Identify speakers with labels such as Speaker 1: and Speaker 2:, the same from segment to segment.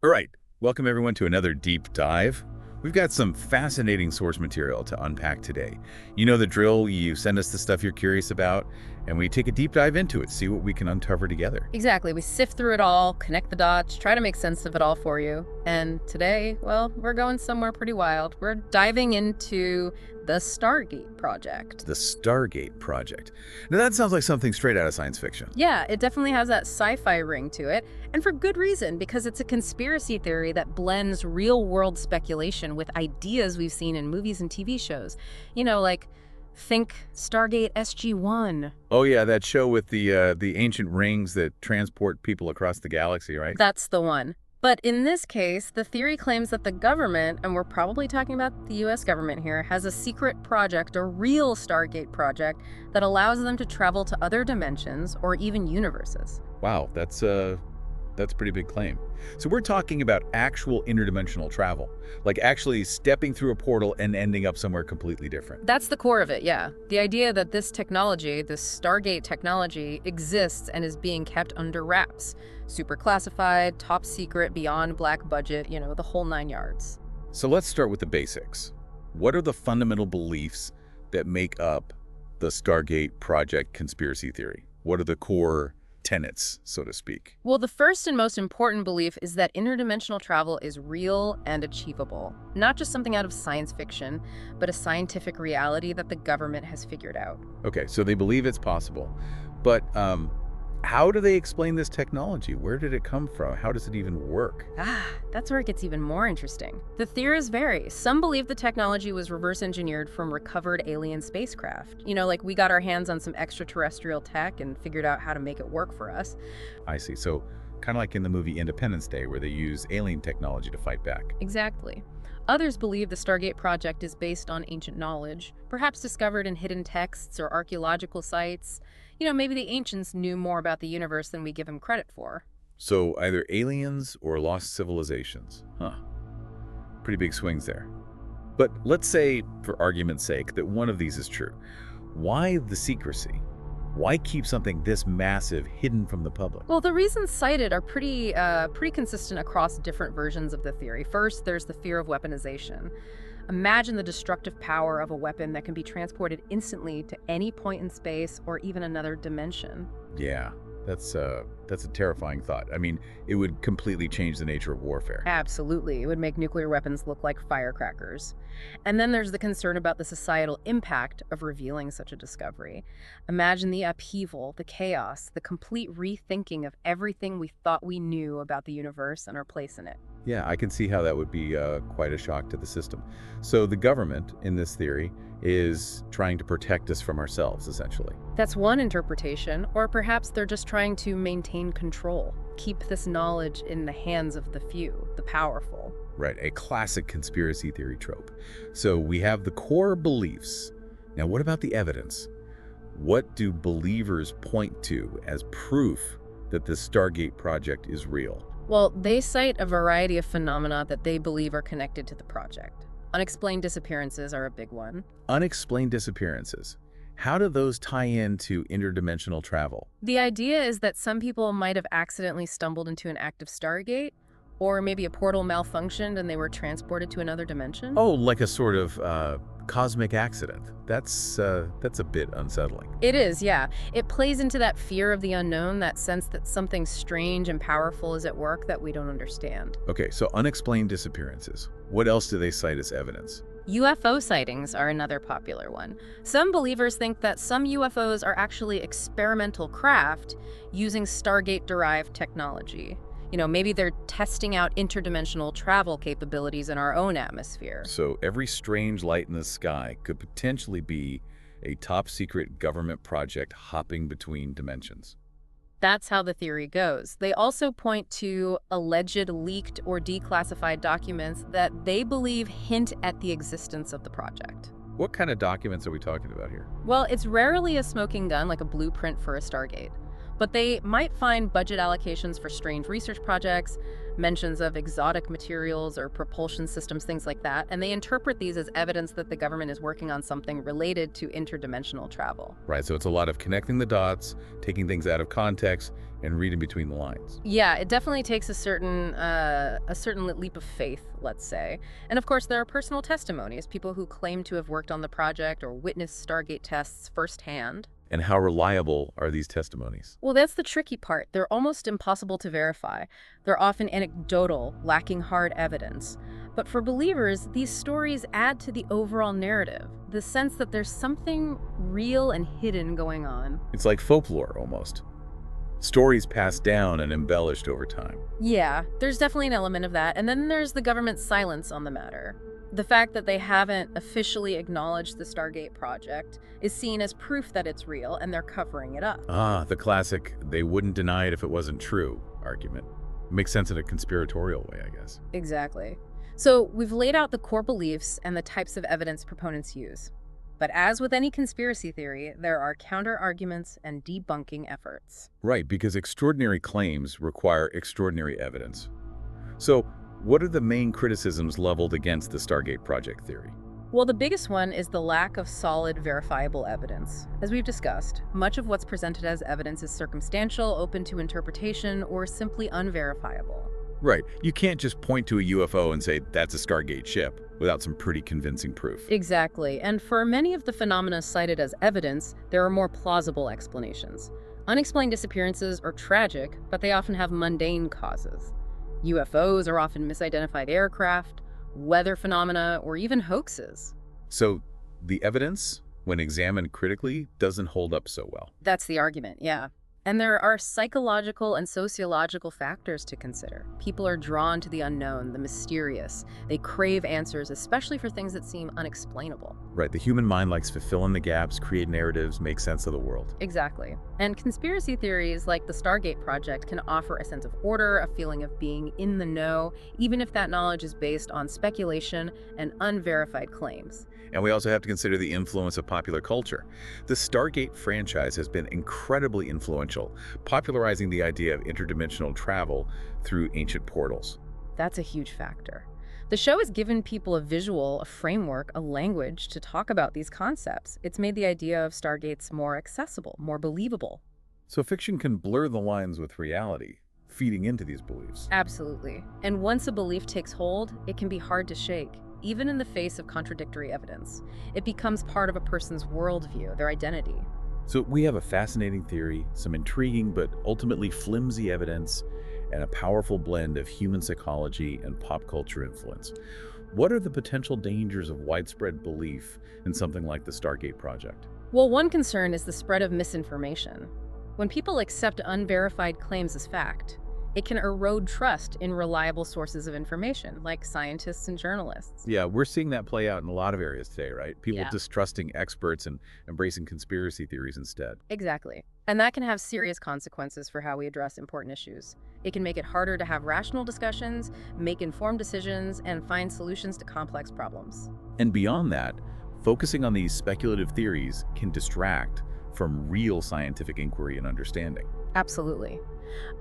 Speaker 1: All right, welcome everyone to another deep dive. We've got some fascinating source material to unpack today. You know the drill, you send us the stuff you're curious about, and we take a deep dive into it, see what we can uncover together.
Speaker 2: Exactly. We sift through it all, connect the dots, try to make sense of it all for you. And today, well, we're going somewhere pretty wild. We're diving into the Stargate project.
Speaker 1: The Stargate project. Now that sounds like something straight out of science fiction.
Speaker 2: Yeah, it definitely has that sci-fi ring to it, and for good reason, because it's a conspiracy theory that blends real-world speculation with ideas we've seen in movies and TV shows. You know, like, think Stargate SG-1.
Speaker 1: Oh yeah, that show with the ancient rings that transport people across the galaxy, right?
Speaker 2: That's the one. But in this case, the theory claims that the government, and we're probably talking about the US government here, has a secret project, a real Stargate project, that allows them to travel to other dimensions or even universes.
Speaker 1: Wow, that's a pretty big claim. So we're talking about actual interdimensional travel, like actually stepping through a portal and ending up somewhere completely different.
Speaker 2: That's the core of it, yeah. The idea that this technology, this Stargate technology, exists and is being kept under wraps. Super classified, top secret, beyond black budget, you know, the whole 9 yards.
Speaker 1: So let's start with the basics. What are the fundamental beliefs that make up the Stargate project conspiracy theory? What are the core tenets, so to speak?
Speaker 2: Well, the first and most important belief is that interdimensional travel is real and achievable. Not just something out of science fiction, but a scientific reality that the government has figured out.
Speaker 1: Okay, so they believe it's possible. But how do they explain this technology? Where did it come from? How does it even work?
Speaker 2: That's where it gets even more interesting. The theories vary. Some believe the technology was reverse engineered from recovered alien spacecraft. You know, like we got our hands on some extraterrestrial tech and figured out how to make it work for us.
Speaker 1: I see. So kind of like in the movie Independence Day, where they use alien technology to fight back.
Speaker 2: Exactly. Others believe the Stargate project is based on ancient knowledge, perhaps discovered in hidden texts or archaeological sites. You know, maybe the ancients knew more about the universe than we give them credit for.
Speaker 1: So either aliens or lost civilizations. Huh. Pretty big swings there. But let's say, for argument's sake, that one of these is true. Why the secrecy? Why keep something this massive hidden from the public?
Speaker 2: Well, the reasons cited are pretty consistent across different versions of the theory. First, there's the fear of weaponization. Imagine the destructive power of a weapon that can be transported instantly to any point in space or even another dimension.
Speaker 1: Yeah, that's a terrifying thought. I mean, it would completely change the nature of warfare.
Speaker 2: Absolutely. It would make nuclear weapons look like firecrackers. And then there's the concern about the societal impact of revealing such a discovery. Imagine the upheaval, the chaos, the complete rethinking of everything we thought we knew about the universe and our place in it.
Speaker 1: Yeah, I can see how that would be quite a shock to the system. So the government, in this theory, is trying to protect us from ourselves, essentially.
Speaker 2: That's one interpretation, or perhaps they're just trying to maintain control, keep this knowledge in the hands of the few, the powerful.
Speaker 1: Right, a classic conspiracy theory trope. So we have the core beliefs. Now, what about the evidence? What do believers point to as proof that the Stargate project is real?
Speaker 2: Well, they cite a variety of phenomena that they believe are connected to the project. Unexplained disappearances are a big one.
Speaker 1: Unexplained disappearances. How do those tie into interdimensional travel?
Speaker 2: The idea is that some people might have accidentally stumbled into an active Stargate, or maybe a portal malfunctioned and they were transported to another dimension.
Speaker 1: Oh, like a sort of cosmic accident. That's a bit unsettling.
Speaker 2: It is, yeah. It plays into that fear of the unknown, that sense that something strange and powerful is at work that we don't understand.
Speaker 1: Okay, so unexplained disappearances. What else do they cite as evidence?
Speaker 2: UFO sightings are another popular one. Some believers think that some UFOs are actually experimental craft using Stargate-derived technology. You know, maybe they're testing out interdimensional travel capabilities in our own atmosphere.
Speaker 1: So every strange light in the sky could potentially be a top-secret government project hopping between dimensions.
Speaker 2: That's how the theory goes. They also point to alleged leaked or declassified documents that they believe hint at the existence of the project.
Speaker 1: What kind of documents are we talking about here?
Speaker 2: Well, it's rarely a smoking gun like a blueprint for a Stargate. But they might find budget allocations for strange research projects, mentions of exotic materials or propulsion systems, things like that, and they interpret these as evidence that the government is working on something related to interdimensional travel.
Speaker 1: Right, so it's a lot of connecting the dots, taking things out of context, and read in between the lines.
Speaker 2: Yeah, it definitely takes a certain leap of faith, let's say. And of course, there are personal testimonies, people who claim to have worked on the project or witnessed Stargate tests firsthand.
Speaker 1: And how reliable are these testimonies?
Speaker 2: Well, that's the tricky part. They're almost impossible to verify. They're often anecdotal, lacking hard evidence. But for believers, these stories add to the overall narrative, the sense that there's something real and hidden going on.
Speaker 1: It's like folklore, almost. Stories passed down and embellished over time.
Speaker 2: Yeah, there's definitely an element of that. And then there's the government's silence on the matter. The fact that they haven't officially acknowledged the Stargate project is seen as proof that it's real, and they're covering it up.
Speaker 1: Ah, the classic, they wouldn't deny it if it wasn't true argument. Makes sense in a conspiratorial way, I guess.
Speaker 2: Exactly. So we've laid out the core beliefs and the types of evidence proponents use. But as with any conspiracy theory, there are counter-arguments and debunking efforts.
Speaker 1: Right, because extraordinary claims require extraordinary evidence. So, what are the main criticisms leveled against the Stargate project theory?
Speaker 2: Well, the biggest one is the lack of solid, verifiable evidence. As we've discussed, much of what's presented as evidence is circumstantial, open to interpretation, or simply unverifiable.
Speaker 1: Right, you can't just point to a UFO and say that's a Stargate ship without some pretty convincing proof.
Speaker 2: Exactly, and for many of the phenomena cited as evidence, there are more plausible explanations. Unexplained disappearances are tragic, but they often have mundane causes. UFOs are often misidentified aircraft, weather phenomena, or even hoaxes.
Speaker 1: So, the evidence, when examined critically, doesn't hold up so well.
Speaker 2: That's the argument, yeah. And there are psychological and sociological factors to consider. People are drawn to the unknown, the mysterious. They crave answers, especially for things that seem unexplainable.
Speaker 1: Right, the human mind likes to fill in the gaps, create narratives, make sense of the world.
Speaker 2: Exactly. And conspiracy theories like the Stargate project can offer a sense of order, a feeling of being in the know, even if that knowledge is based on speculation and unverified claims.
Speaker 1: And we also have to consider the influence of popular culture. The Stargate franchise has been incredibly influential, popularizing the idea of interdimensional travel through ancient portals.
Speaker 2: That's a huge factor. The show has given people a visual, a framework, a language to talk about these concepts. It's made the idea of Stargates more accessible, more believable.
Speaker 1: So fiction can blur the lines with reality, feeding into these beliefs.
Speaker 2: Absolutely. And once a belief takes hold, it can be hard to shake. Even in the face of contradictory evidence, it becomes part of a person's worldview, their identity.
Speaker 1: So we have a fascinating theory, some intriguing but ultimately flimsy evidence, and a powerful blend of human psychology and pop culture influence. What are the potential dangers of widespread belief in something like the Stargate project?
Speaker 2: Well, one concern is the spread of misinformation. When people accept unverified claims as fact, it can erode trust in reliable sources of information, like scientists and journalists.
Speaker 1: Yeah, we're seeing that play out in a lot of areas today, right? People
Speaker 2: Yeah.
Speaker 1: distrusting experts and embracing conspiracy theories instead.
Speaker 2: Exactly. And that can have serious consequences for how we address important issues. It can make it harder to have rational discussions, make informed decisions, and find solutions to complex problems.
Speaker 1: And beyond that, focusing on these speculative theories can distract from real scientific inquiry and understanding.
Speaker 2: Absolutely.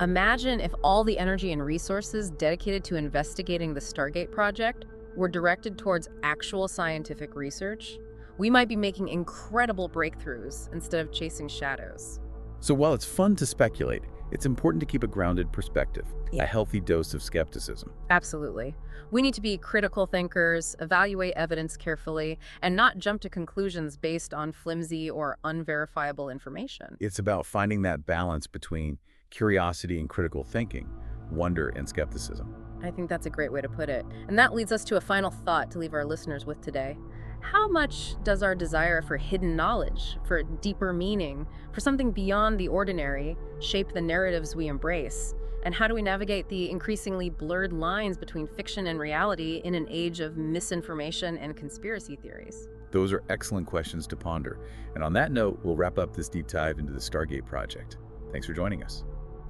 Speaker 2: Imagine if all the energy and resources dedicated to investigating the Stargate project were directed towards actual scientific research. We might be making incredible breakthroughs instead of chasing shadows.
Speaker 1: So while it's fun to speculate, it's important to keep a grounded perspective,
Speaker 2: Yeah.
Speaker 1: a healthy dose of skepticism.
Speaker 2: Absolutely. We need to be critical thinkers, evaluate evidence carefully, and not jump to conclusions based on flimsy or unverifiable information.
Speaker 1: It's about finding that balance between curiosity and critical thinking, wonder and skepticism.
Speaker 2: I think that's a great way to put it. And that leads us to a final thought to leave our listeners with today. How much does our desire for hidden knowledge, for deeper meaning, for something beyond the ordinary, shape the narratives we embrace? And how do we navigate the increasingly blurred lines between fiction and reality in an age of misinformation and conspiracy theories?
Speaker 1: Those are excellent questions to ponder. And on that note, we'll wrap up this deep dive into the Stargate project. Thanks for joining us.